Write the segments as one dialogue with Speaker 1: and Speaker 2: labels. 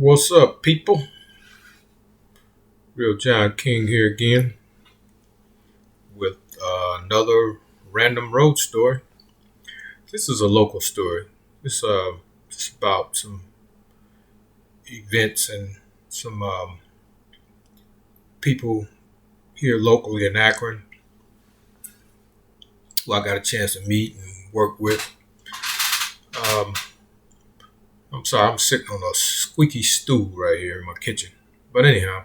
Speaker 1: What's up, people? Real John King here again with another random road story. This is a local story. It's just about some events and some people here locally in Akron who I got a chance to meet and work with. Um, I'm sorry, I'm sitting on a squeaky stool right here in my kitchen. But anyhow,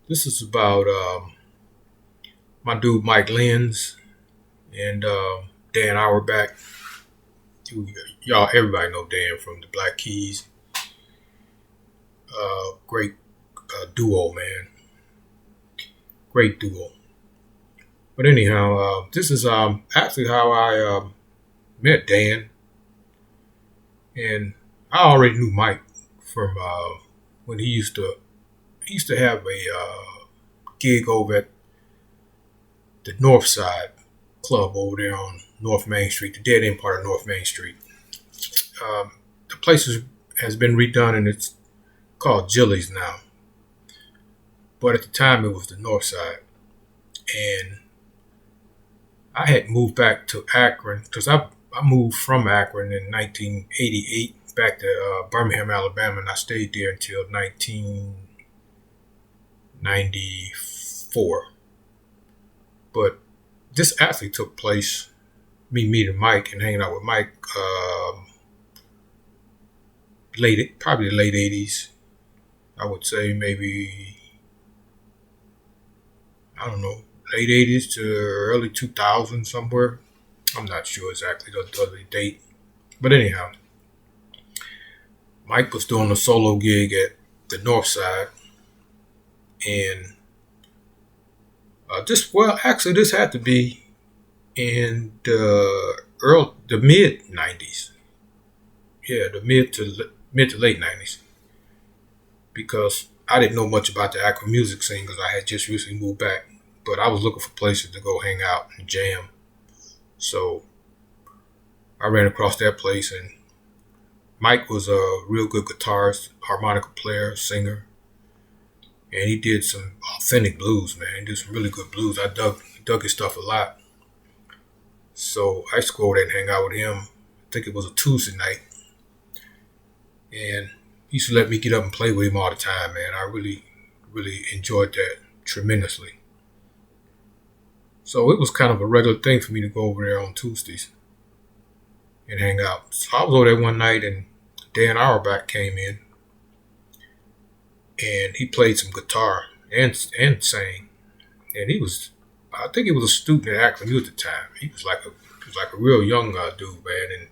Speaker 1: this is about my dude Mike Lenz and Dan Auerbach. Y'all, everybody know Dan from the Black Keys. Great duo, man. Great duo. But anyhow, this is actually how I met Dan, and I already knew Mike from when he used to have a gig over at the North Side Club over there on North Main Street, the dead end part of North Main Street. The place has been redone and it's called Jilly's now. But at the time it was the North Side. And I had moved back to Akron because I moved from Akron in 1988 back to Birmingham, Alabama, and I stayed there until 1994. But this actually took place, me meeting Mike and hanging out with Mike, probably the late 80s. I would say maybe, I don't know, late 80s to early 2000s somewhere. I'm not sure exactly the date. But anyhow, Mike was doing a solo gig at the North Side. And this had to be in the mid 90s. Yeah, the mid to late 90s. Because I didn't know much about the Akron music scene because I had just recently moved back. But I was looking for places to go hang out and jam. So I ran across that place, and Mike was a real good guitarist, harmonica player, singer. And he did some authentic blues, man. He did some really good blues. I dug his stuff a lot. So I used to go over there and hang out with him. I think it was a Tuesday night. And he used to let me get up and play with him all the time, man. I really, really enjoyed that tremendously. So it was kind of a regular thing for me to go over there on Tuesdays and hang out. So I was over there one night and Dan Auerbach came in and he played some guitar and sang. And I think he was a student at Akron U at the time. He was like a real young dude, man.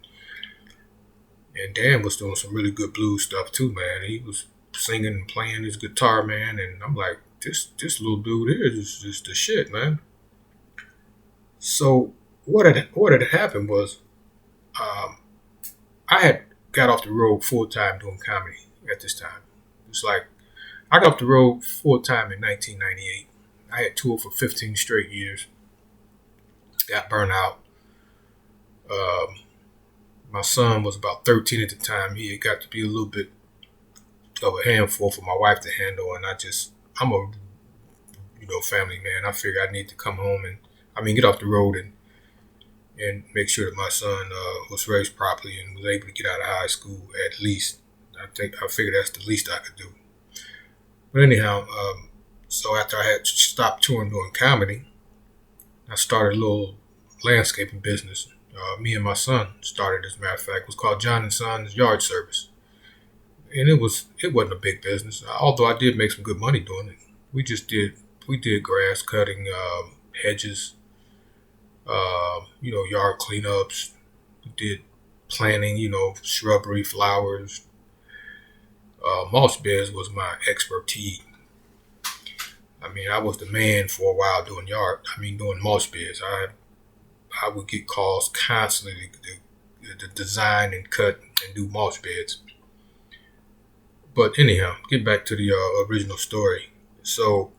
Speaker 1: And Dan was doing some really good blues stuff too, man. He was singing and playing his guitar, man. And I'm like, this little dude here is just the shit, man. So what had happened was, I had got off the road full time doing comedy at this time. It's like I got off the road full time in 1998. I had toured for 15 straight years. Got burnt out. My son was about 13 at the time. He had got to be a little bit of a handful for my wife to handle, and I'm a family man. I figured I need to come home and get off the road and make sure that my son was raised properly and was able to get out of high school at least. I figured that's the least I could do. But anyhow, so after I had stopped touring doing comedy, I started a little landscaping business. Me and my son started, as a matter of fact. It was called John and Son's Yard Service. And it wasn't a big business, although I did make some good money doing it. We did grass cutting, hedges, yard cleanups. We did planting, shrubbery, flowers. Mulch beds was my expertise. I was the man for a while doing doing mulch beds. I would get calls constantly to design and cut and do mulch beds. But anyhow, get back to the original story. So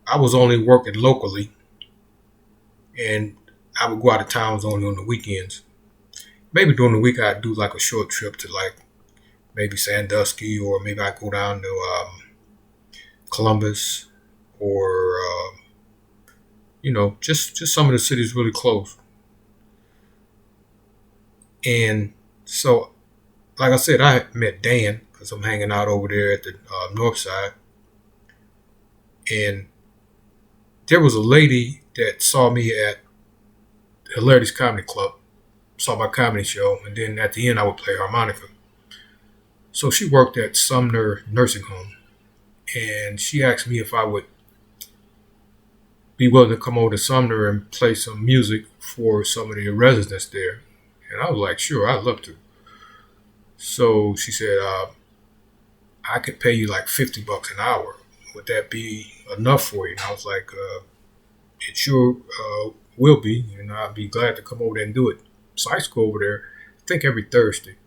Speaker 1: I was only working locally, and I would go out of town only on the weekends. Maybe during the week I'd do like a short trip to like maybe Sandusky, or maybe I go down to Columbus, or just some of the cities really close. And so, like I said, I met Dan because I'm hanging out over there at the north side, and there was a lady that saw me at Hilarity's Comedy Club, saw my comedy show, and then at the end I would play harmonica. So she worked at Sumner Nursing Home, and she asked me if I would be willing to come over to Sumner and play some music for some of the residents there. And I was like, sure, I'd love to. So she said, I could pay you like $50 an hour. Would that be enough for you? And I was like, it sure will be. And I'd be glad to come over there and do it. So I used to go over there, I think every Thursday.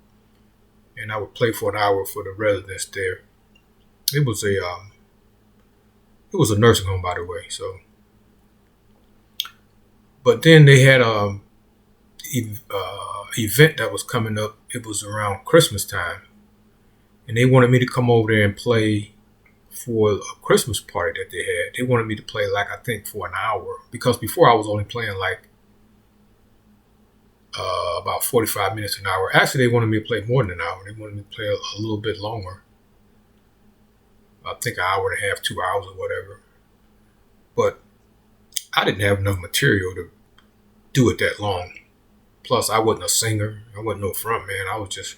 Speaker 1: And I would play for an hour for the residents there. It was a nursing home, by the way. So, but then they had event that was coming up. It was around Christmas time, and they wanted me to come over there and play for a Christmas party that they had. They wanted me to play I think for an hour, because before I was only playing about 45 minutes an hour. Actually, they wanted me to play more than an hour. They wanted me to play a little bit longer. I think an hour and a half, 2 hours or whatever. But I didn't have enough material to do it that long. Plus, I wasn't a singer. I wasn't no front man. I was just,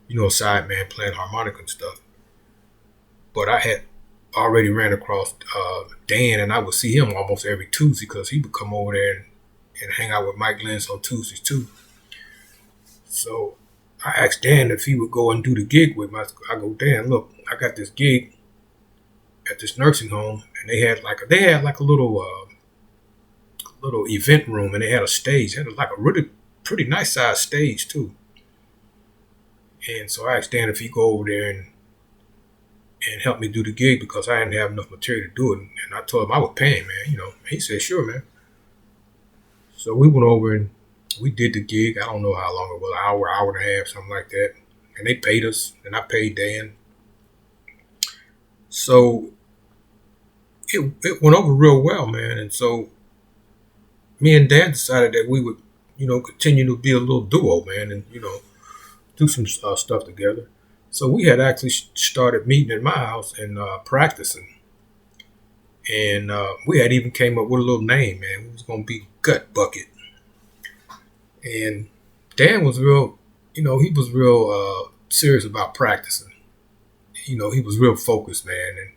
Speaker 1: a side man playing harmonica and stuff. But I had already ran across Dan, and I would see him almost every Tuesday because he would come over there and hang out with Mike Lenz on Tuesdays too. So I asked Dan if he would go and do the gig with me. I go, Dan, look, I got this gig at this nursing home, and they had like a little event room, and they had a stage. They had like a really pretty nice sized stage too. And so I asked Dan if he'd go over there and help me do the gig because I didn't have enough material to do it. And I told him I would pay him, man. He said, sure, man. So we went over and we did the gig. I don't know how long it was, hour and a half, something like that. And they paid us, and I paid Dan. So it went over real well, man. And so me and Dan decided that we would, continue to be a little duo, man, and, do some stuff together. So we had actually started meeting at my house and practicing. And we had even came up with a little name, man. It was going to be Gut Bucket. And Dan was real, he was real serious about practicing. He was real focused, man. And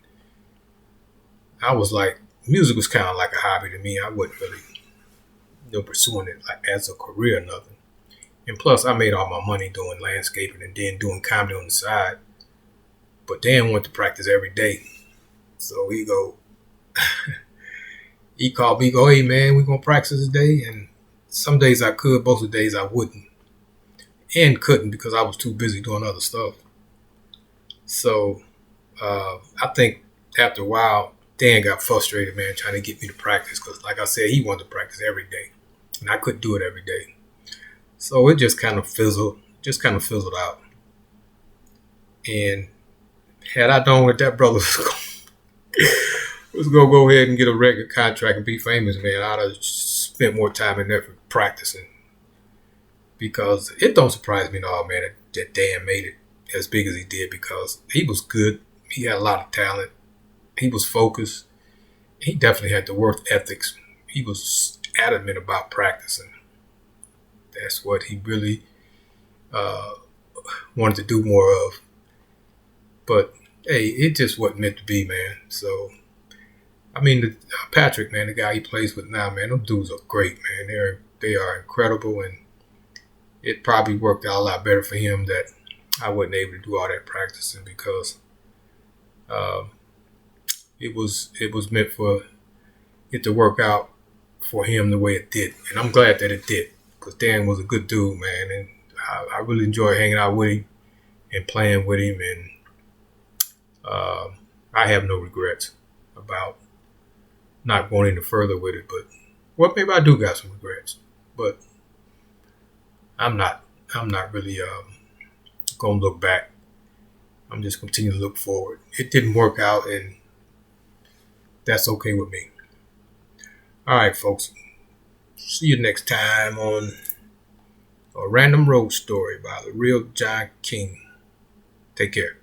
Speaker 1: I was like, music was kind of like a hobby to me. I wasn't really, pursuing it like as a career or nothing. And plus, I made all my money doing landscaping and then doing comedy on the side. But Dan wanted to practice every day. So he called me, go, hey, man, we're going to practice today. And some days I could, most of the days I wouldn't. And couldn't because I was too busy doing other stuff. So I think after a while, Dan got frustrated, man, trying to get me to practice. Because like I said, he wanted to practice every day. And I couldn't do it every day. So it just kind of fizzled out. And had I known that brother was going to go ahead and get a record contract and be famous, man, I'd have spent more time and effort practicing. Because it don't surprise me at all, man, that Dan made it as big as he did, because he was good. He had a lot of talent. He was focused. He definitely had the work ethics. He was adamant about practicing. That's what he really wanted to do more of. But, hey, it just wasn't meant to be, man. So, I mean, Patrick, man, the guy he plays with now, man, them dudes are great, man. They are incredible, and it probably worked out a lot better for him that I wasn't able to do all that practicing, because it was meant for it to work out for him the way it did. And I'm glad that it did, because Dan was a good dude, man. And I really enjoyed hanging out with him and playing with him. And I have no regrets about not going any further with it. But, well, maybe I do got some regrets. But I'm not really going to look back I'm just continuing to look forward. It didn't work out, and that's okay with me. All right, folks. See you next time on A Random Road Story by the Real John King. Take care.